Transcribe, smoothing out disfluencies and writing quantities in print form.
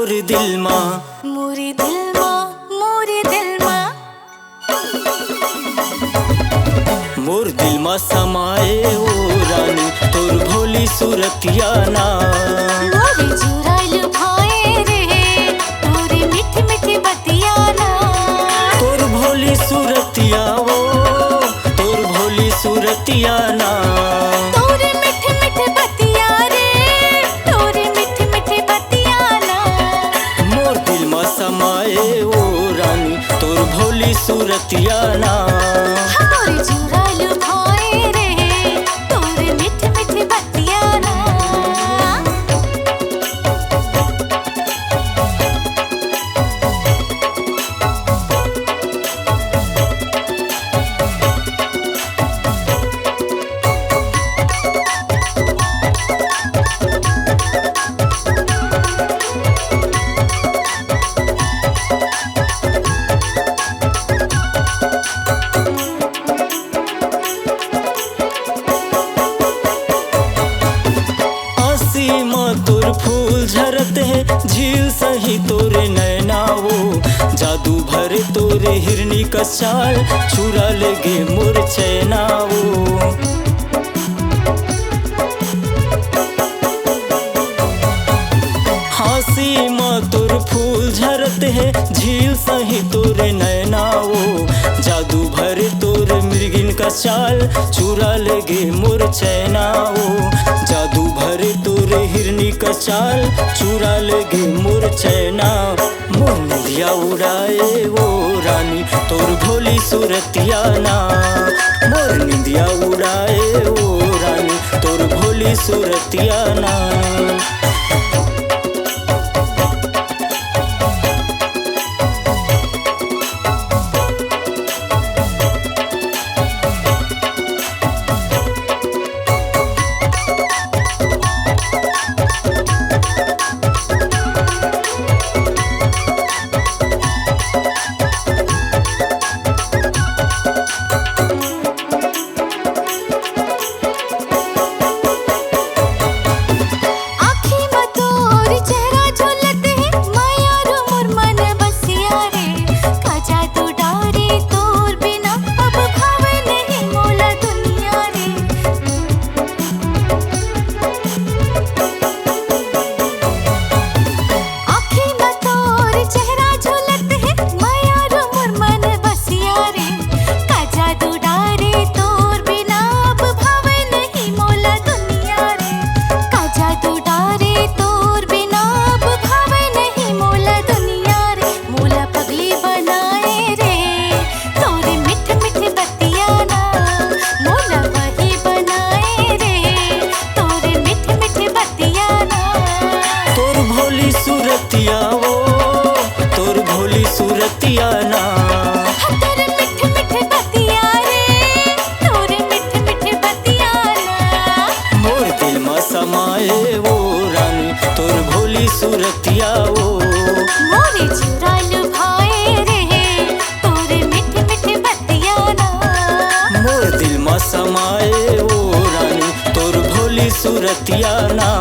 मोरे दिल माँ, मोरे दिल माँ, मोरे दिल माँ। मोर दिल माँ समाए ओ रानी तोर भोली सूरतिया ना। मोरे चुराइल भाए रे तोरे मीठी मीठी बतिया ना। तोर भोली सूरतिया वो, तोर भोली सूरतिया ना। तोरे मीठी मीठी बतिया रे तोरे मीठी मीठी बतिया ना। मोर दिल माँ समाए ओ रानी तोर भोली सूरतिया ना। मोरे चुराइल भाए रे तोरे मीठी मीठी बतिया ना। तोर फूल झरत है झील सही तोरे नैना वो। जादू भरे तोरे हिरनी का चाल चुरा लेगे मोर चैना वो। हाँसी माँ तोर फूल झरत है झील सही तोरे नैना वो। जादू भरे तोरे मृगिन का चाल चुरा लेगे मोर चैना वो। जादू भरे तोरे हिरनी का चाल चुरा लेगे मोर चैना। मोर निधिया उड़ाए वो रानी तोर भोली सूरतिया ना। मोर निधिया उड़ाए वो रानी तोर भोली सूरतिया ना। सूरतिया वो तोर भोली सूरतिया ना। तोरे मीठे मीठे बतिया रे तोरे मीठे मीठे बतिया ना। मोर दिल में समाए वो रानी तोर भोली सूरतिया वो। मोरे चुराइल भाए रे तोरे मीठे मीठे बतिया ना। मोर दिल में समाए वो रानी तोर भोली सूरतिया ना।